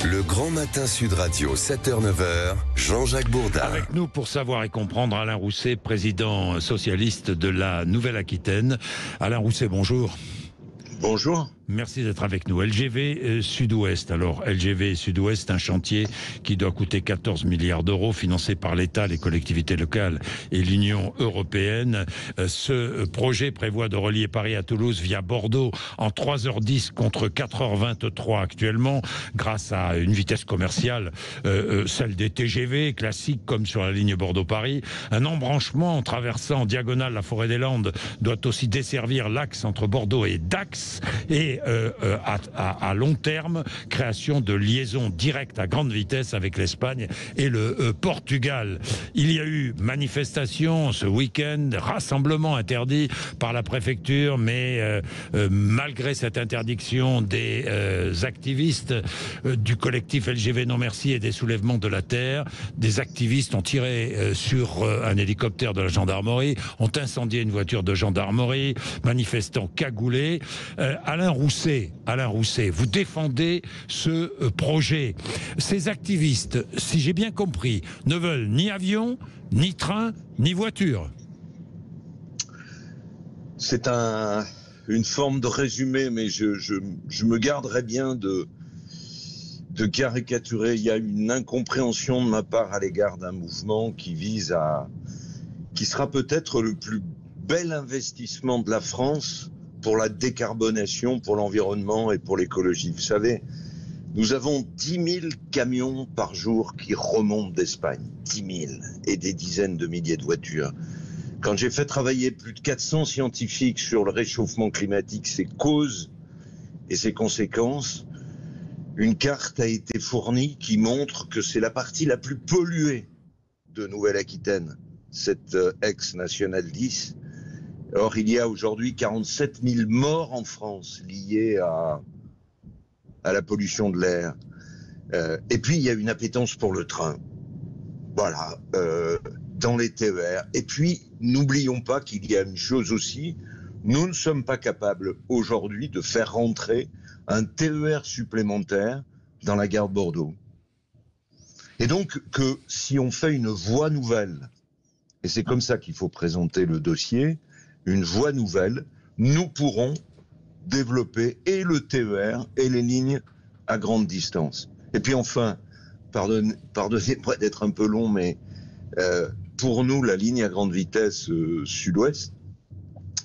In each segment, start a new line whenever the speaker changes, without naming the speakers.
Le Grand Matin Sud Radio, 7h-9h, Jean-Jacques Bourdin.
Avec nous pour savoir et comprendre, Alain Rousset, président socialiste de la Nouvelle-Aquitaine. Alain Rousset, bonjour.
Bonjour.
Merci d'être avec nous. LGV Sud-Ouest. Alors, LGV Sud-Ouest, un chantier qui doit coûter 14 milliards d'euros, financé par l'État, les collectivités locales et l'Union européenne. Ce projet prévoit de relier Paris à Toulouse via Bordeaux en 3h10 contre 4h23 actuellement, grâce à une vitesse commerciale, celle des TGV classiques comme sur la ligne Bordeaux-Paris. Un embranchement en traversant en diagonale la forêt des Landes doit aussi desservir l'axe entre Bordeaux et Dax. Et à long terme, création de liaisons directes à grande vitesse avec l'Espagne et le Portugal. Il y a eu manifestation ce week-end, rassemblement interdit par la préfecture, mais malgré cette interdiction, des activistes du collectif LGV Non Merci et des soulèvements de la terre, des activistes ont tiré sur un hélicoptère de la gendarmerie, ont incendié une voiture de gendarmerie, manifestants cagoulés. Alain Rousset, vous défendez ce projet. Ces activistes, si j'ai bien compris, ne veulent ni avion, ni train, ni voiture.
C'est une forme de résumé, mais je me garderai bien de caricaturer. Il y a une incompréhension de ma part à l'égard d'un mouvement qui sera peut-être le plus bel investissement de la France pour la décarbonation, pour l'environnement et pour l'écologie. Vous savez, nous avons 10 000 camions par jour qui remontent d'Espagne. 10 000 et des dizaines de milliers de voitures. Quand j'ai fait travailler plus de 400 scientifiques sur le réchauffement climatique, ses causes et ses conséquences, une carte a été fournie qui montre que c'est la partie la plus polluée de Nouvelle-Aquitaine, cette ex-Nationale 10. Or, il y a aujourd'hui 47 000 morts en France liés à la pollution de l'air. Et puis, il y a une appétence pour le train. Voilà, dans les TER. Et puis, n'oublions pas qu'il y a une chose aussi, nous ne sommes pas capables aujourd'hui de faire rentrer un TER supplémentaire dans la gare de Bordeaux. Et donc, que si on fait une voie nouvelle, et c'est comme ça qu'il faut présenter le dossier, une voie nouvelle, nous pourrons développer et le TER et les lignes à grande distance. Et puis enfin, pardonnez-moi d'être un peu long, mais pour nous, la ligne à grande vitesse sud-ouest,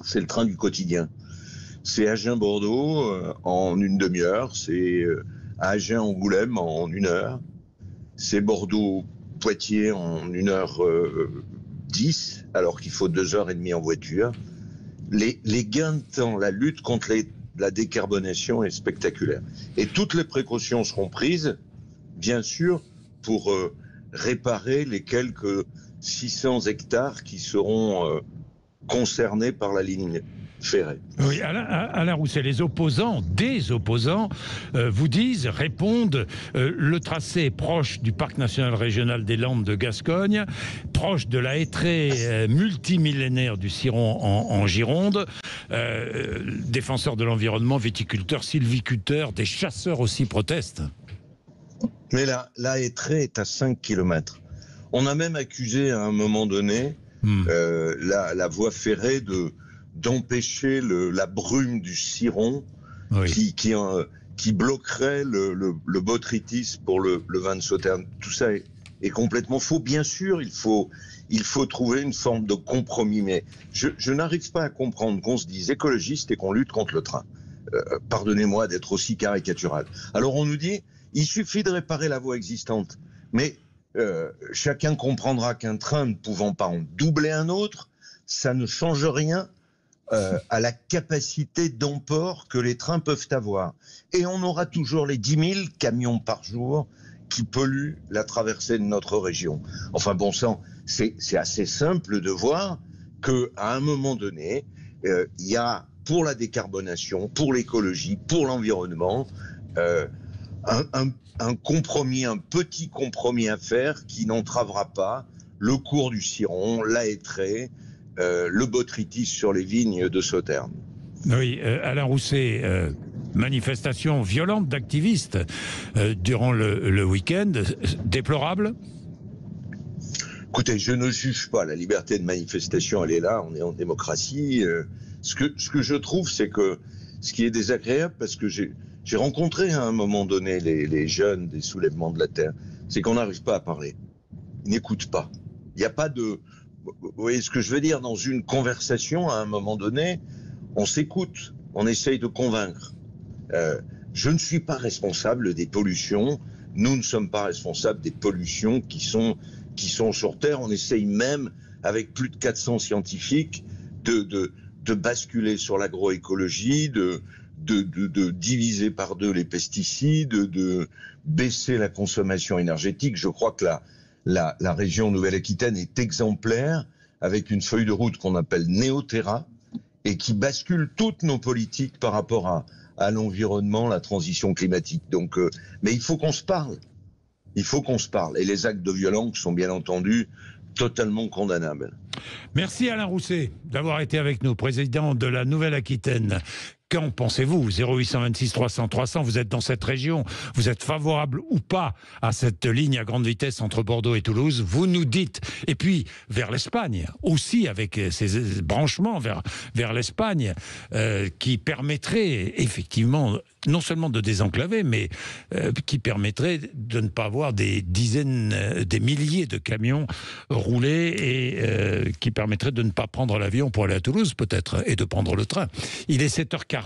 c'est le train du quotidien. C'est Agen-Bordeaux en une demi-heure, c'est Agen-Angoulême en 1 heure, c'est Bordeaux-Poitiers en 1h10, alors qu'il faut 2h30 en voiture. Les gains de temps, la lutte contre la décarbonation est spectaculaire. Et toutes les précautions seront prises, bien sûr, pour réparer les quelques 600 hectares qui seront concernés par la ligne ferrée.
Oui, Alain Rousset, des opposants vous disent, répondent, le tracé est proche du parc national régional des Landes de Gascogne, proche de la hêtraie multimillénaire du Ciron en Gironde, défenseurs de l'environnement, viticulteurs, sylviculteurs, des chasseurs aussi protestent.
Mais la hêtraie est à 5 km. On a même accusé à un moment donné la voie ferrée d'empêcher la brume du Ciron, oui, qui bloquerait le botrytis pour le vin de Sauternes. Tout ça est complètement faux. Bien sûr, il faut trouver une forme de compromis, mais je n'arrive pas à comprendre qu'on se dise écologiste et qu'on lutte contre le train. Pardonnez-moi d'être aussi caricatural. Alors on nous dit, il suffit de réparer la voie existante, mais chacun comprendra qu'un train ne pouvant pas en doubler un autre, ça ne change rien à la capacité d'emport que les trains peuvent avoir. Et on aura toujours les 10 000 camions par jour qui polluent la traversée de notre région. Enfin bon sang, c'est assez simple de voir qu'à un moment donné, il y a pour la décarbonation, pour l'écologie, pour l'environnement, un compromis, un petit compromis à faire qui n'entravera pas le cours du Ciron, la hêtraie, le botrytis sur les vignes de Sauternes.
Oui, Alain Rousset, manifestation violente d'activistes durant le week-end. Déplorable?
Écoutez, je ne juge pas. La liberté de manifestation, elle est là. On est en démocratie. Ce que je trouve, c'est que ce qui est désagréable, parce que j'ai rencontré à un moment donné les jeunes des soulèvements de la terre, c'est qu'on n'arrive pas à parler. Ils n'écoutent pas. Il n'y a pas de... Vous voyez ce que je veux dire? Dans une conversation, à un moment donné, on s'écoute, on essaye de convaincre. Je ne suis pas responsable des pollutions. Nous ne sommes pas responsables des pollutions qui sont sur Terre. On essaye même, avec plus de 400 scientifiques, de basculer sur l'agroécologie, de diviser par deux les pesticides, de baisser la consommation énergétique. Je crois que la région Nouvelle-Aquitaine est exemplaire, avec une feuille de route qu'on appelle Néoterra, et qui bascule toutes nos politiques par rapport à l'environnement, la transition climatique. Donc, mais il faut qu'on se parle. Il faut qu'on se parle. Et les actes de violence sont bien entendu totalement condamnables.
Merci Alain Rousset d'avoir été avec nous, président de la Nouvelle-Aquitaine. Qu'en pensez-vous? 0826 300 300, vous êtes dans cette région, vous êtes favorable ou pas à cette ligne à grande vitesse entre Bordeaux et Toulouse? Vous nous dites. Et puis, vers l'Espagne, aussi avec ces branchements vers l'Espagne, qui permettraient effectivement non seulement de désenclaver, mais qui permettrait de ne pas avoir des dizaines, des milliers de camions rouler et qui permettrait de ne pas prendre l'avion pour aller à Toulouse peut-être et de prendre le train. Il est 7h47.